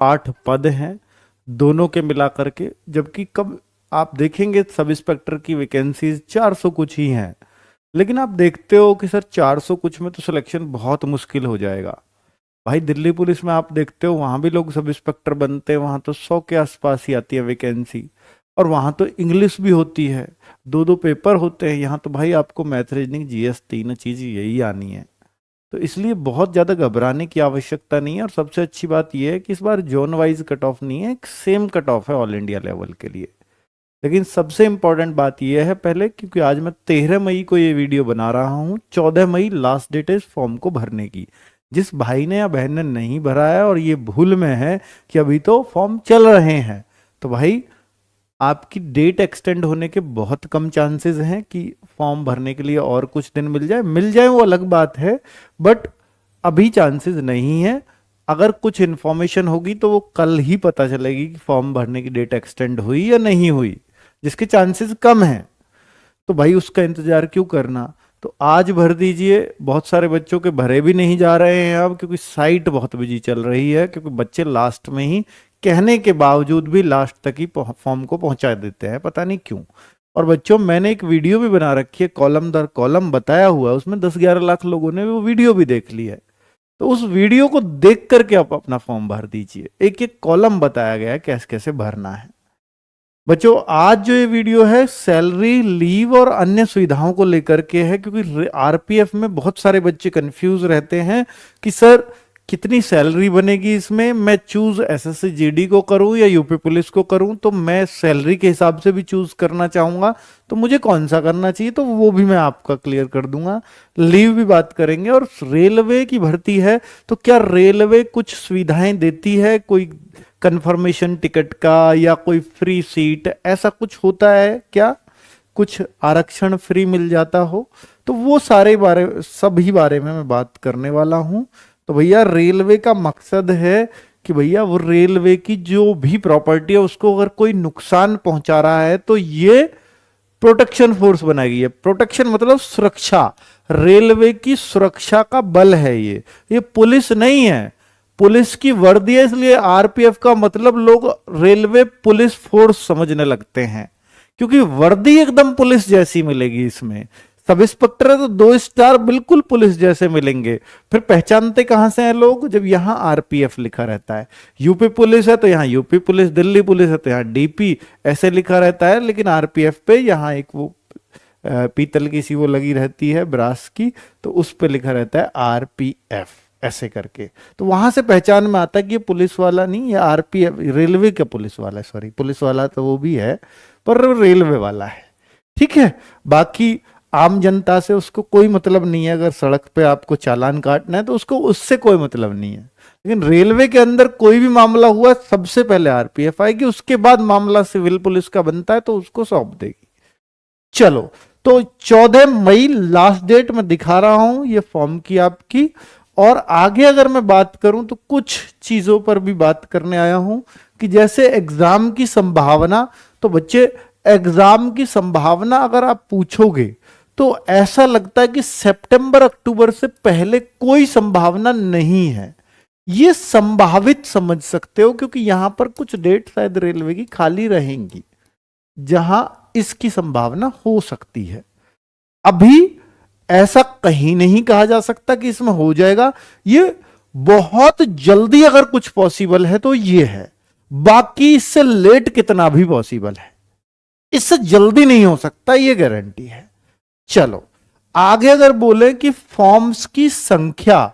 8 पद हैं दोनों के मिला करके, जबकि कब आप देखेंगे सब इंस्पेक्टर की वैकेंसीज 400 कुछ ही हैं। लेकिन आप देखते हो कि सर 400 कुछ में तो सिलेक्शन बहुत मुश्किल हो जाएगा। भाई दिल्ली पुलिस में आप देखते हो वहां भी लोग सब इंस्पेक्टर बनते हैं, वहां तो 100 के आसपास ही आती है वैकेंसी, और वहां तो इंग्लिश भी होती है, 2-2 पेपर होते हैं। यहाँ तो भाई आपको मैथ रीजनिंग जीएस तीनों चीज यही आनी है। तो इसलिए बहुत ज्यादा घबराने की आवश्यकता नहीं है। और सबसे अच्छी बात यह है कि इस बार जोन वाइज कट ऑफ नहीं है, एक सेम कट ऑफ है ऑल इंडिया लेवल के लिए। लेकिन सबसे इंपॉर्टेंट बात यह है पहले, क्योंकि आज मैं 13 मई को ये वीडियो बना रहा हूं, 14 मई लास्ट डेट है इस फॉर्म को भरने की। जिस भाई ने या बहन ने नहीं भरा है और ये भूल में है कि अभी तो फॉर्म चल रहे हैं, तो भाई आपकी डेट एक्सटेंड होने के बहुत कम चांसेस हैं कि फॉर्म भरने के लिए और कुछ दिन मिल जाए वो अलग बात है, बट अभी चांसेस नहीं है। अगर कुछ इंफॉर्मेशन होगी तो वो कल ही पता चलेगी कि फॉर्म भरने की डेट एक्सटेंड हुई या नहीं हुई, जिसके चांसेस कम हैं। तो भाई उसका इंतजार क्यों करना, तो आज भर दीजिए। बहुत सारे बच्चों के भरे भी नहीं जा रहे हैं अब, क्योंकि साइट बहुत बिजी चल रही है, क्योंकि बच्चे लास्ट में ही कहने के बावजूद भी लास्ट तक ही फॉर्म को पहुंचा देते हैं, पता नहीं क्यों। और बच्चों मैंने एक वीडियो भी बना रखी है, कॉलम दर कॉलम बताया हुआ है, उसमें 10-11 लाख लोगों ने वो वीडियो भी देख ली है। तो उस वीडियो को देख करके आप अपना फॉर्म भर दीजिए, एक एक कॉलम बताया गया है कैसे कैसे भरना है। बच्चों आज जो ये वीडियो है सैलरी, लीव और अन्य सुविधाओं को लेकर के है, क्योंकि आरपीएफ में बहुत सारे बच्चे कंफ्यूज रहते हैं कि सर कितनी सैलरी बनेगी इसमें, मैं चूज एसएससी जीडी को करूं या यूपी पुलिस को करूं, तो मैं सैलरी के हिसाब से भी चूज करना चाहूंगा, तो मुझे कौन सा करना चाहिए, तो वो भी मैं आपका क्लियर कर दूंगा। लीव भी बात करेंगे। और रेलवे की भर्ती है, तो क्या रेलवे कुछ सुविधाएं देती है, कोई कंफर्मेशन टिकट का या कोई फ्री सीट ऐसा कुछ होता है क्या, कुछ आरक्षण फ्री मिल जाता हो, तो वो सभी बारे में मैं बात करने वाला हूं। तो भैया रेलवे का मकसद है कि भैया वो रेलवे की जो भी प्रॉपर्टी है उसको अगर कोई नुकसान पहुंचा रहा है तो ये प्रोटेक्शन फोर्स बनाई गई है। प्रोटेक्शन मतलब सुरक्षा, रेलवे की सुरक्षा का बल है ये पुलिस नहीं है। पुलिस की वर्दी है, इसलिए आरपीएफ का मतलब लोग रेलवे पुलिस फोर्स समझने लगते हैं, क्योंकि वर्दी एकदम पुलिस जैसी मिलेगी इसमें। सब इंस्पेक्टर है तो 2 स्टार बिल्कुल पुलिस जैसे मिलेंगे। फिर पहचानते कहां से हैं लोग, जब यहां आरपीएफ लिखा रहता है। यूपी पुलिस है तो यहां यूपी पुलिस, दिल्ली पुलिस है तो यहां डीपी ऐसे लिखा रहता है, लेकिन आरपीएफ पे यहां एक वो पीतल की सी वो लगी रहती है ब्रास की, तो उस पे लिखा रहता है आरपीएफ ऐसे करके। तो वहां से पहचान में आता है कि ये पुलिस वाला नहीं, ये आरपीएफ रेलवे का पुलिस वाला है। सॉरी, पुलिस वाला तो वो भी है पर रेलवे वाला है, ठीक है। बाकी आम जनता से उसको कोई मतलब नहीं है, अगर सड़क पे आपको चालान काटना है तो उसको उससे कोई मतलब नहीं है। लेकिन रेलवे के अंदर कोई भी मामला हुआ सबसे पहले आरपीएफ आएगी, उसके बाद मामला सिविल पुलिस का बनता है तो उसको सौंप देगी। चलो, तो 14 मई लास्ट डेट में दिखा रहा हूं ये फॉर्म की आपकी। और आगे अगर मैं बात करूं तो कुछ चीजों पर भी बात करने आया हूं कि जैसे एग्जाम की संभावना, तो बच्चे एग्जाम की संभावना अगर आप पूछोगे तो ऐसा लगता है कि सितंबर अक्टूबर से पहले कोई संभावना नहीं है। ये संभावित समझ सकते हो, क्योंकि यहां पर कुछ डेट शायद रेलवे की खाली रहेंगी जहां इसकी संभावना हो सकती है। अभी ऐसा कहीं नहीं कहा जा सकता कि इसमें हो जाएगा, ये बहुत जल्दी अगर कुछ पॉसिबल है तो ये है, बाकी इससे लेट कितना भी पॉसिबल है, इससे जल्दी नहीं हो सकता, ये गारंटी है। चलो आगे अगर बोले कि फॉर्म्स की संख्या,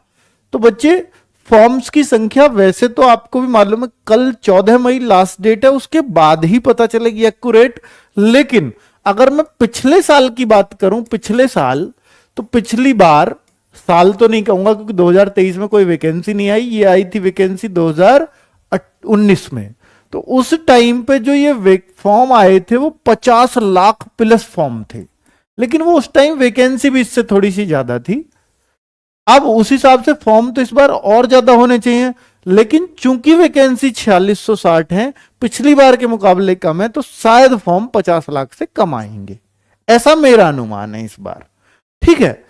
तो बच्चे फॉर्म्स की संख्या वैसे तो आपको भी मालूम है कल 14 मई लास्ट डेट है, उसके बाद ही पता चलेगी एक्यूरेट। लेकिन अगर मैं पिछले साल की बात करूं, पिछले साल, तो पिछली बार, साल तो नहीं कहूंगा क्योंकि 2023 में कोई वैकेंसी नहीं आई, ये आई थी वैकेंसी 2019 में। तो उस टाइम पे जो ये फॉर्म आए थे वो 50 लाख प्लस फॉर्म थे, लेकिन वो उस टाइम वैकेंसी भी इससे थोड़ी सी ज्यादा थी। अब उस हिसाब से फॉर्म तो इस बार और ज्यादा होने चाहिए, लेकिन चूंकि वैकेंसी 4660 है, पिछली बार के मुकाबले कम है, तो शायद फॉर्म 50 लाख से कम आएंगे, ऐसा मेरा अनुमान है इस बार, ठीक है।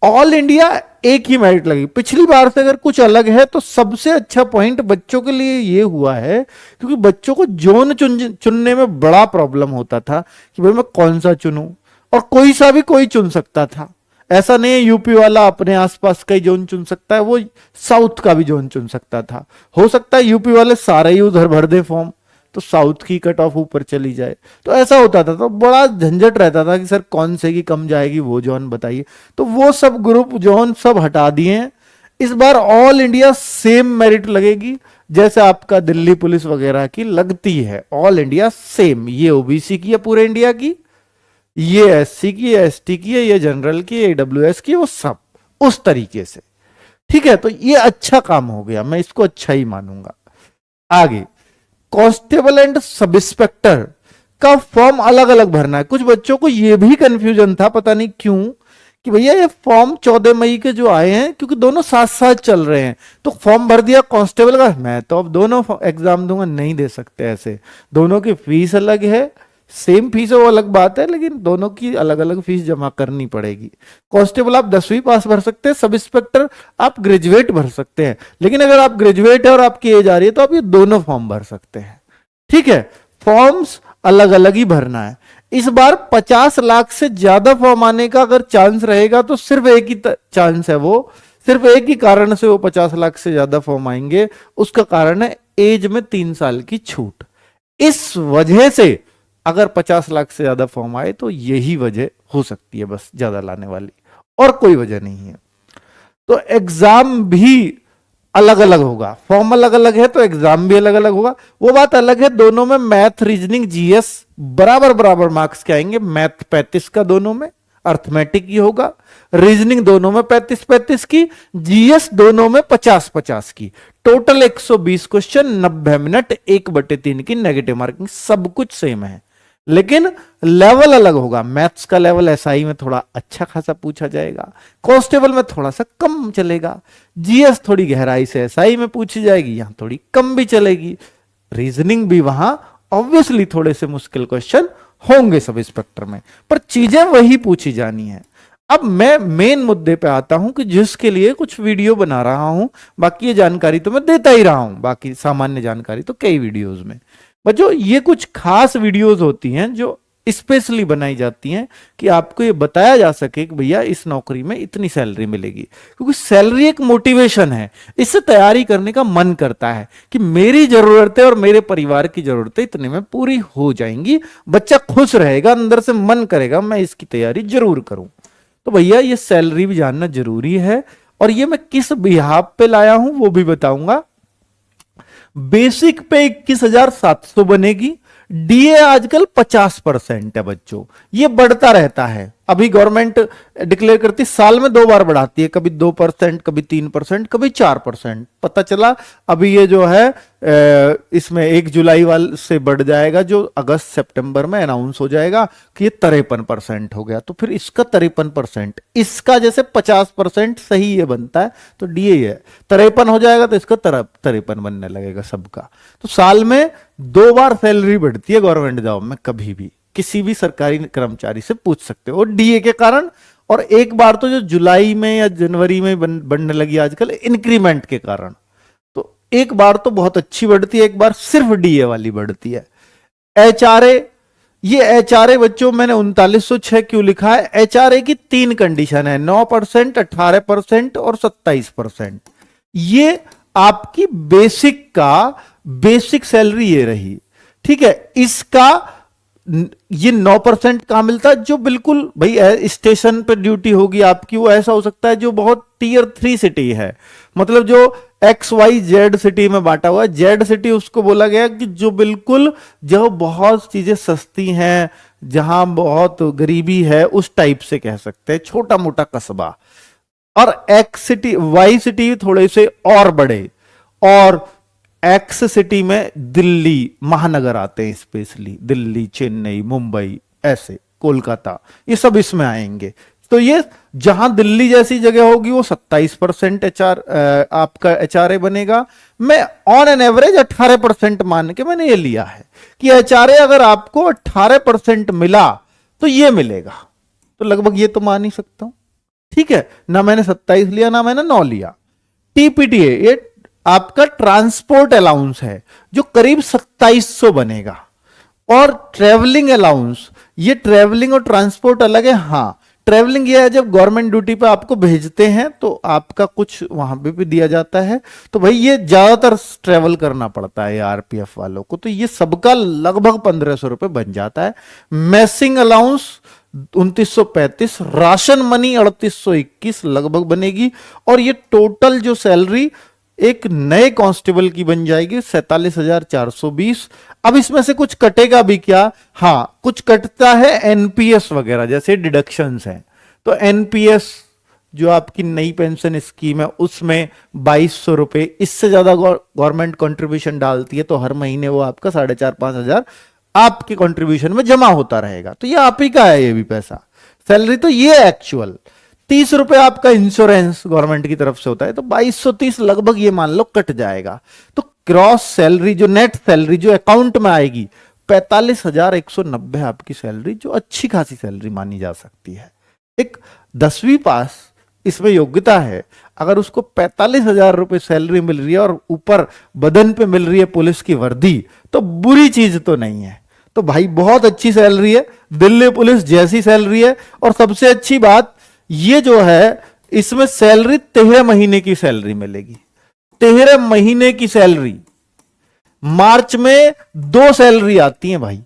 ऑल इंडिया एक ही मेरिट लगेगी। पिछली बार से अगर कुछ अलग है तो सबसे अच्छा पॉइंट बच्चों के लिए ये हुआ है, क्योंकि बच्चों को जोन चुनने में बड़ा प्रॉब्लम होता था कि भाई मैं कौन सा चुनूं, और कोई सा भी कोई चुन सकता था। ऐसा नहीं है यूपी वाला अपने आसपास का ही जोन चुन सकता है, वो साउथ का भी जोन चुन सकता था। हो सकता है यूपी वाले सारे ही उधर भर दे फॉर्म, तो साउथ की कट ऑफ ऊपर चली जाए, तो ऐसा होता था। तो बड़ा झंझट रहता था कि सर कौन से की कम जाएगी, वो जोन बताइए। तो वो सब ग्रुप जोन सब हटा दिए हैं। इस बार ऑल इंडिया सेम मेरिट लगेगी, जैसे आपका दिल्ली पुलिस वगैरह की लगती है। ऑल इंडिया सेम, ये ओबीसी की है पूरे इंडिया की, ये एससी की है, एसटी की है, ये जनरल की है, ईडब्ल्यूएस की, वो सब उस तरीके से। ठीक है, तो ये अच्छा काम हो गया, मैं इसको अच्छा ही मानूंगा। आगे कांस्टेबल एंड सब इंस्पेक्टर का फॉर्म अलग अलग भरना है। कुछ बच्चों को यह भी कंफ्यूजन था, पता नहीं क्यों, कि भैया ये फॉर्म 14 मई के जो आए हैं, क्योंकि दोनों साथ साथ चल रहे हैं, तो फॉर्म भर दिया कांस्टेबल का। मैं तो अब दोनों एग्जाम दूंगा, नहीं दे सकते ऐसे। दोनों की फीस अलग है, सेम फीस है वो अलग बात है, लेकिन दोनों की अलग अलग फीस जमा करनी पड़ेगी। कांस्टेबल आप 10वीं पास भर सकते हैं, सब इंस्पेक्टर आप ग्रेजुएट भर सकते हैं। लेकिन अगर आप ग्रेजुएट है और आपकी एज आ रही है तो आप ये दोनों फॉर्म भर सकते हैं। ठीक है, फॉर्म्स अलग अलग ही भरना है। इस बार 50 लाख से ज्यादा फॉर्म आने का अगर चांस रहेगा तो सिर्फ एक ही चांस है, वो सिर्फ एक ही कारण से वो 50 लाख से ज्यादा फॉर्म आएंगे। उसका कारण है एज में 3 साल की छूट। इस वजह से अगर 50 लाख से ज्यादा फॉर्म आए तो यही वजह हो सकती है, बस ज्यादा लाने वाली, और कोई वजह नहीं है। तो एग्जाम भी अलग अलग होगा, फॉर्म अलग अलग है तो एग्जाम भी अलग अलग होगा। वो बात अलग है, दोनों में मैथ, रीजनिंग, जीएस बराबर बराबर मार्क्स के आएंगे। मैथ 35 का दोनों में, अर्थमेटिक ही होगा। रीजनिंग दोनों में 35-35 की, जीएस दोनों में 50-50 की। टोटल 120 क्वेश्चन, 90 मिनट, 1/3 की नेगेटिव मार्किंग, सब कुछ सेम है, लेकिन लेवल अलग होगा। मैथ्स का लेवल एसआई में थोड़ा अच्छा खासा पूछा जाएगा, कांस्टेबल में थोड़ा सा कम चलेगा। जीएस थोड़ी गहराई से एसआई में पूछी जाएगी, यहां थोड़ी कम भी चलेगी। रीजनिंग भी वहां ऑब्वियसली थोड़े से मुश्किल क्वेश्चन होंगे सब इंस्पेक्टर में, पर चीजें वही पूछी जानी है। अब मैं मेन मुद्दे पे आता हूं कि जिसके लिए कुछ वीडियो बना रहा हूं। बाकी ये जानकारी तो मैं देता ही रहा हूं, बाकी सामान्य जानकारी तो कई वीडियोस में। बच्चों ये कुछ खास वीडियोस होती हैं जो स्पेशली बनाई जाती हैं कि आपको ये बताया जा सके कि भैया इस नौकरी में इतनी सैलरी मिलेगी। क्योंकि सैलरी एक मोटिवेशन है, इससे तैयारी करने का मन करता है कि मेरी जरूरतें और मेरे परिवार की जरूरतें इतने में पूरी हो जाएंगी। बच्चा खुश रहेगा, अंदर से मन करेगा मैं इसकी तैयारी जरूर करूं। तो भैया ये सैलरी भी जानना जरूरी है, और ये मैं किस बिहाफ पे लाया हूं वो भी बताऊंगा। बेसिक पे 21,700 बनेगी। डीए आजकल 50% है बच्चों, ये बढ़ता रहता है। अभी गवर्नमेंट डिक्लेयर करती साल में 2 बार बढ़ाती है, कभी 2%, कभी 3%, कभी 4%। पता चला अभी ये जो है इसमें 1 जुलाई वाले से बढ़ जाएगा, जो अगस्त सितंबर में अनाउंस हो जाएगा कि ये 53% हो गया। तो फिर इसका 53%, इसका जैसे 50% सही ये बनता है, तो डीए है 53 हो जाएगा, तो इसका 53 बनने लगेगा सबका। तो साल में 2 बार सैलरी बढ़ती है गवर्नमेंट जॉब में, कभी भी किसी भी सरकारी कर्मचारी से पूछ सकते हो, डीए के कारण। और एक बार तो जो जुलाई में या जनवरी में बढ़ने लगी आजकल, इंक्रीमेंट के कारण। तो एक बार तो बहुत अच्छी बढ़ती है, एक बार सिर्फ डीए वाली बढ़ती है। एचआरए, ये एचआरए बच्चों मैंने 3906 क्यों लिखा है? एचआरए की 3 कंडीशन है, 9%, 18% और 27%। ये आपकी बेसिक का बेसिक सैलरी ये रही। ठीक है, इसका ये 9% कहां मिलता है? जो बिल्कुल भाई स्टेशन पे ड्यूटी होगी आपकी, वो ऐसा हो सकता है जो बहुत टियर 3 सिटी है, मतलब जो XYZ सिटी में बांटा हुआ है। जेड सिटी उसको बोला गया कि जो बिल्कुल, जो बहुत चीजें सस्ती हैं, जहां बहुत गरीबी है, उस टाइप से कह सकते हैं, छोटा मोटा कस्बा। और एक्स सिटी, वाई सिटी थोड़े से और बड़े, और एक्स सिटी में दिल्ली महानगर आते हैं, स्पेशली दिल्ली, चेन्नई, मुंबई, ऐसे कोलकाता, ये सब इसमें आएंगे। तो ये जहां दिल्ली जैसी जगह होगी वो 27% आपका एचआरए बनेगा। मैं ऑन एन एवरेज 18% मान के मैंने ये लिया है कि एचआरए अगर आपको 18% मिला तो ये मिलेगा, तो लगभग ये तो मान ही सकता हूं। ठीक है, ना मैंने 27 लिया ना मैंने 9 लिया। टीपीटीए ये आपका ट्रांसपोर्ट अलाउंस है जो करीब 2700 बनेगा। और ट्रेवलिंग अलाउंस, ये ट्रेवलिंग और ट्रांसपोर्ट अलग है। हाँ, ट्रेवलिंग ये है जब गवर्नमेंट ड्यूटी पे आपको भेजते हैं तो आपका कुछ वहां पे भी दिया जाता है, तो भाई ये ज्यादातर ट्रेवल करना पड़ता है आरपीएफ वालों को, तो ये सबका लगभग 1500 रुपए बन जाता है। मैसिंग अलाउंस 2935, राशन मनी 3821 लगभग बनेगी। और ये टोटल जो सैलरी एक नए कांस्टेबल की बन जाएगी 47,420। अब इसमें से कुछ कटेगा भी क्या? हाँ, कुछ कटता है एनपीएस वगैरह, जैसे डिडक्शंस हैं। तो एनपीएस जो आपकी नई पेंशन स्कीम है उसमें 2200 रुपए, इससे ज्यादा गवर्नमेंट कंट्रीब्यूशन डालती है तो हर महीने वो आपका 4,500-5,000 आपके कंट्रीब्यूशन में जमा होता रहेगा। तो ये आप ही का है, ये भी पैसा सैलरी तो ये एक्चुअल। 30 रुपए आपका इंश्योरेंस गवर्नमेंट की तरफ से होता है, तो 2230 लगभग ये मान लो कट जाएगा। तो क्रॉस सैलरी जो नेट सैलरी जो अकाउंट में आएगी 45,190 आपकी सैलरी, जो अच्छी खासी सैलरी मानी जा सकती है। एक 10वीं पास इसमें योग्यता है, अगर उसको 45,000 रुपए सैलरी मिल रही है और ऊपर बदन पे मिल रही है पुलिस की वर्दी, तो बुरी चीज तो नहीं है। तो भाई बहुत अच्छी सैलरी है, दिल्ली पुलिस जैसी सैलरी है। और सबसे अच्छी बात ये जो है, इसमें सैलरी 13 महीने की सैलरी मिलेगी। 13 महीने की सैलरी, मार्च में 2 सैलरी आती है भाई।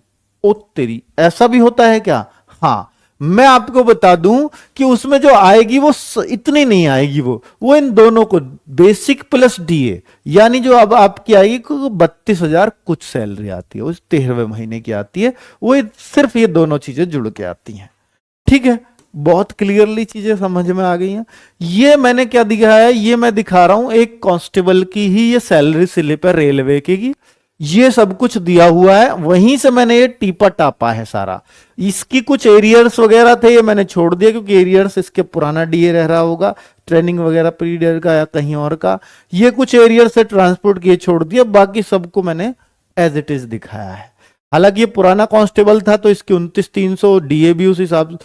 ओ तेरी, ऐसा भी होता है क्या? हाँ, मैं आपको बता दूं कि उसमें जो आएगी वो इतनी नहीं आएगी, वो इन दोनों को बेसिक प्लस डीए, यानी जो अब आपकी आएगी 32,000 कुछ सैलरी आती है, उस 13वें महीने की आती है। वो सिर्फ ये दोनों चीजें जुड़ के आती हैं। ठीक है, बहुत क्लियरली चीजें समझ में आ गई हैं। ये मैंने क्या दिखाया है, ये मैं दिखा रहा हूं एक कांस्टेबल की ही ये सैलरी स्लिप है रेलवे की। ये सब कुछ दिया हुआ है, वहीं से मैंने ये टीपा टापा है सारा। इसकी कुछ एरियर्स वगैरह थे, ये मैंने छोड़ दिया क्योंकि एरियर्स इसके पुराना डीए रह रहा होगा, ट्रेनिंग वगैरह पीरियड का या कहीं और का। ये कुछ एरियर्स से ट्रांसपोर्ट किए छोड़ दिया, बाकी सबको मैंने एज इट इज दिखाया है। हालांकि ये पुराना कांस्टेबल था तो इसकी 29,300 डीएबी उस हिसाब,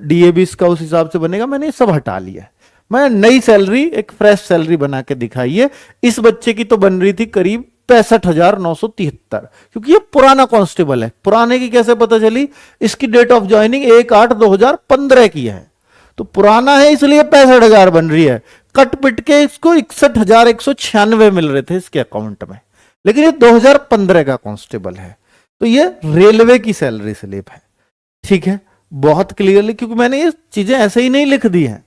डीएबी इसका उस हिसाब से बनेगा, मैंने सब हटा लिया है। मैं नई सैलरी, एक फ्रेश सैलरी बना के दिखाई है। इस बच्चे की तो बन रही थी करीब 65,973, क्योंकि ये पुराना कांस्टेबल है। पुराने की कैसे पता चली? इसकी डेट ऑफ ज्वाइनिंग 1/8/2015 की है, तो पुराना है इसलिए 65,000 बन रही है। कट पिट के इसको 61,196 मिल रहे थे इसके अकाउंट में, लेकिन ये 2015 का कांस्टेबल है। तो ये रेलवे की सैलरी स्लिप है। ठीक है, बहुत क्लियरली, क्योंकि मैंने ये चीजें ऐसे ही नहीं लिख दी हैं,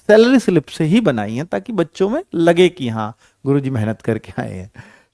सैलरी स्लिप से ही बनाई हैं ताकि बच्चों में लगे कि हाँ गुरुजी मेहनत करके आए हैं।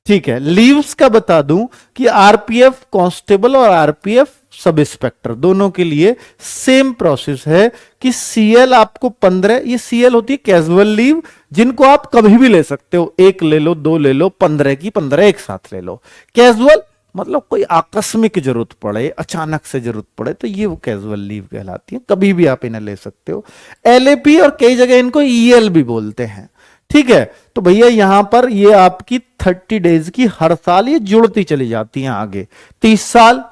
ठीक है, लीव्स का बता दूं कि आरपीएफ कांस्टेबल और आरपीएफ सब इंस्पेक्टर दोनों के लिए सेम प्रोसेस है कि सीएल आपको 15, ये सीएल होती है कैजुअल लीव, जिनको आप कभी भी ले सकते हो, 1 ले लो, 2 ले लो, 15 की 15 एक साथ ले लो। कैजुअल मतलब कोई आकस्मिक जरूरत पड़े, अचानक से जरूरत पड़े, तो ये वो कैजुअल लीव कहलाती है, कभी भी आप इन्हें ले सकते हो। एलएपी और कई जगह इनको ईएल भी बोलते हैं। ठीक है, तो भैया यहां पर ये आपकी 30 डेज की हर साल ये जुड़ती चली जाती हैं आगे। 30 साल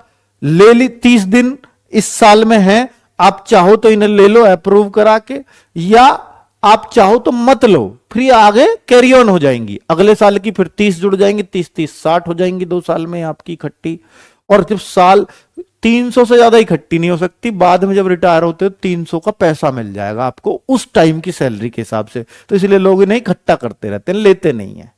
ले ली, 30 दिन इस साल में है, आप चाहो तो इन्हें ले लो अप्रूव करा के, या आप चाहो तो मत लो, फिर आगे कैरी ऑन हो जाएंगी, अगले साल की फिर 30 जुड़ जाएंगी, 30-30 60 हो जाएंगी 2 साल में आपकी इकट्ठी। और जब साल 300 से ज्यादा इकट्ठी नहीं हो सकती, बाद में जब रिटायर होते हो 300 का पैसा मिल जाएगा आपको उस टाइम की सैलरी के हिसाब से, तो इसलिए लोग इन्हें इकट्ठा करते रहते हैं, लेते नहीं है।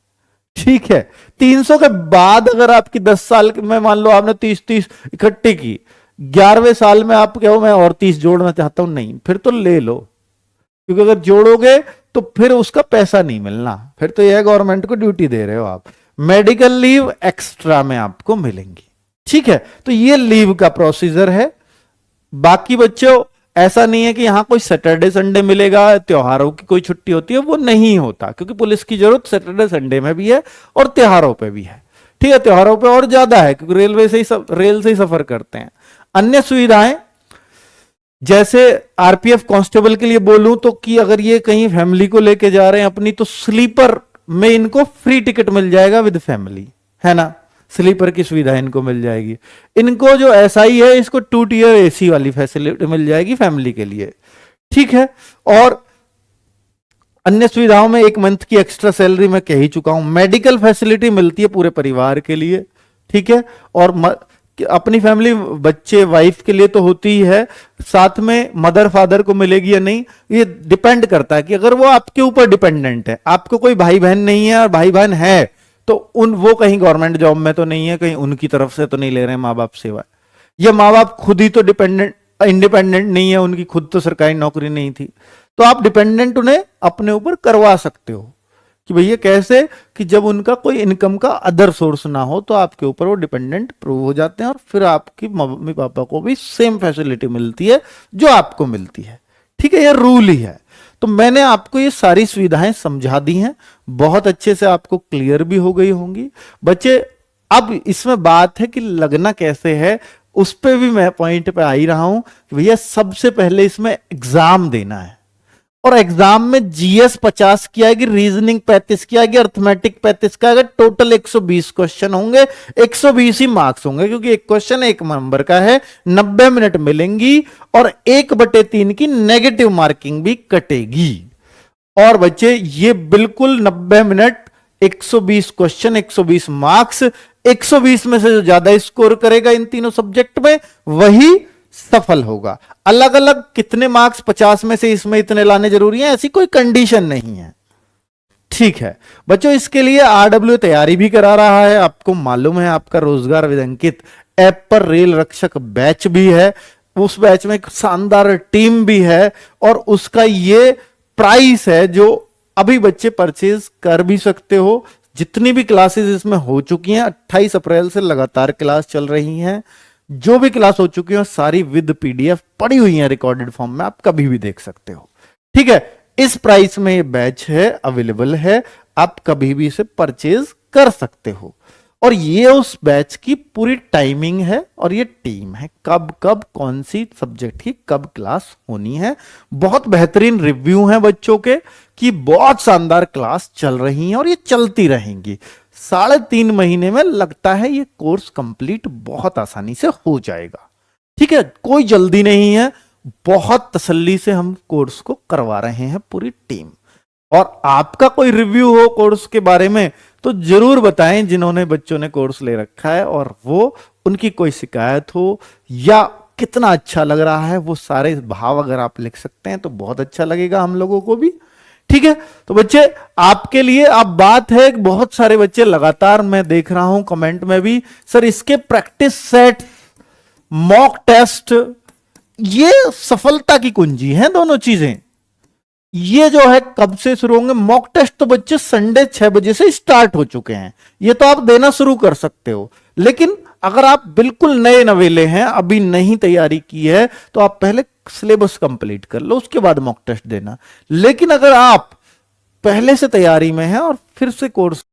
ठीक है, 300 के बाद अगर आपकी 10 साल में मान लो आपने 30-30 इकट्ठी की, 11वें साल में आप कहो मैं और 30 जोड़ना चाहता हूं, नहीं, फिर तो ले लो, क्योंकि अगर जोड़ोगे तो फिर उसका पैसा नहीं मिलना, फिर तो यह गवर्नमेंट को ड्यूटी दे रहे हो आप। मेडिकल लीव एक्स्ट्रा में आपको मिलेंगी। ठीक है, तो ये लीव का प्रोसीजर है। बाकी बच्चों ऐसा नहीं है कि यहां कोई सैटरडे संडे मिलेगा, त्योहारों की कोई छुट्टी होती है, वो नहीं होता, क्योंकि पुलिस की जरूरत सैटरडे संडे में भी है और त्योहारों पे भी है। ठीक है, त्योहारों पे और ज्यादा है क्योंकि रेल से ही सफर करते हैं। अन्य सुविधाएं जैसे आरपीएफ कांस्टेबल के लिए बोलूं तो कि अगर ये कहीं फैमिली को लेके जा रहे हैं अपनी, तो स्लीपर में इनको फ्री टिकट मिल जाएगा विद फैमिली, है ना, स्लीपर की सुविधा इनको मिल जाएगी। इनको जो एसआई है इसको 2 टियर एसी वाली फैसिलिटी मिल जाएगी फैमिली के लिए। ठीक है, और अन्य सुविधाओं में 1 मंथ की एक्स्ट्रा सैलरी मैं कह ही चुका हूं, मेडिकल फैसिलिटी मिलती है पूरे परिवार के लिए, ठीक है, और कि अपनी फैमिली बच्चे वाइफ के लिए तो होती ही है, साथ में मदर फादर को मिलेगी या नहीं ये डिपेंड करता है कि अगर वो आपके ऊपर डिपेंडेंट है, आपको कोई भाई बहन नहीं है और भाई बहन है तो वो कहीं गवर्नमेंट जॉब में तो नहीं है, कहीं उनकी तरफ से तो नहीं ले रहे हैं माँ बाप सेवा, या माँ बाप खुद ही तो इंडिपेंडेंट नहीं है, उनकी खुद तो सरकारी नौकरी नहीं थी, तो आप डिपेंडेंट उन्हें अपने ऊपर करवा सकते हो कि भैया कैसे, कि जब उनका कोई इनकम का अदर सोर्स ना हो तो आपके ऊपर वो डिपेंडेंट प्रूव हो जाते हैं और फिर आपकी मम्मी पापा को भी सेम फैसिलिटी मिलती है जो आपको मिलती है, ठीक है, ये रूल ही है। तो मैंने आपको ये सारी सुविधाएं समझा दी हैं, बहुत अच्छे से आपको क्लियर भी हो गई होंगी बच्चे। अब इसमें बात है कि लगना कैसे है, उस पे भी मैं पॉइंट पे आ ही रहा हूं कि भैया सबसे पहले इसमें एग्जाम देना है, और एग्जाम में जीएस 50 की आएगी, रीजनिंग 35 की आएगी, अर्थमेटिक 35 का आएगा, टोटल 120 क्वेश्चन होंगे, 120 ही मार्क्स होंगे क्योंकि एक क्वेश्चन 1 नंबर का है, 90 मिनट मिलेंगी और 1/3 की नेगेटिव मार्किंग भी कटेगी। और बच्चे ये बिल्कुल 90 मिनट 120 क्वेश्चन 120 मार्क्स, 120 में से जो ज्यादा स्कोर करेगा इन तीनों सब्जेक्ट में वही सफल होगा। अलग अलग कितने मार्क्स 50 में से इसमें इतने लाने जरूरी है ऐसी कोई कंडीशन नहीं है, ठीक है बच्चों। इसके लिए आरडब्ल्यू तैयारी भी करा रहा है, आपको मालूम है, आपका रोजगार विदंकित ऐप पर रेल रक्षक बैच भी है, उस बैच में एक शानदार टीम भी है और उसका ये प्राइस है जो अभी बच्चे परचेज कर भी सकते हो। जितनी भी क्लासेस इसमें हो चुकी हैं, 28 अप्रैल से लगातार क्लास चल रही हैं, जो भी क्लास हो चुकी है सारी विद पीडीएफ पड़ी हुई है रिकॉर्डेड फॉर्म में, आप कभी भी देख सकते हो, ठीक है। इस प्राइस में ये बैच है, अवेलेबल है, आप कभी भी इसे परचेज कर सकते हो। और ये उस बैच की पूरी टाइमिंग है और ये टीम है, कब कब कौन सी सब्जेक्ट की कब क्लास होनी है। बहुत बेहतरीन रिव्यू हैं बच्चों के कि बहुत शानदार क्लास चल रही हैं और ये चलती रहेंगी। 3.5 महीने में लगता है ये कोर्स कंप्लीट बहुत आसानी से हो जाएगा, ठीक है, कोई जल्दी नहीं है, बहुत तसल्ली से हम कोर्स को करवा रहे हैं पूरी टीम। और आपका कोई रिव्यू हो कोर्स के बारे में तो जरूर बताएं, जिन्होंने बच्चों ने कोर्स ले रखा है और वो उनकी कोई शिकायत हो या कितना अच्छा लग रहा है, वो सारे भाव अगर आप लिख सकते हैं तो बहुत अच्छा लगेगा हम लोगों को भी, ठीक है। तो बच्चे आपके लिए अब बात है, बहुत सारे बच्चे लगातार मैं देख रहा हूं कमेंट में भी, सर इसके प्रैक्टिस सेट, मॉक टेस्ट, ये सफलता की कुंजी है दोनों चीजें। ये जो है कब से शुरू होंगे मॉक टेस्ट, तो बच्चे संडे 6 बजे से स्टार्ट हो चुके हैं, ये तो आप देना शुरू कर सकते हो। लेकिन अगर आप बिल्कुल नए नवेले हैं, अभी नहीं तैयारी की है, तो आप पहले सिलेबस कंप्लीट कर लो, उसके बाद मॉक टेस्ट देना। लेकिन अगर आप पहले से तैयारी में हैं और फिर से कोर्स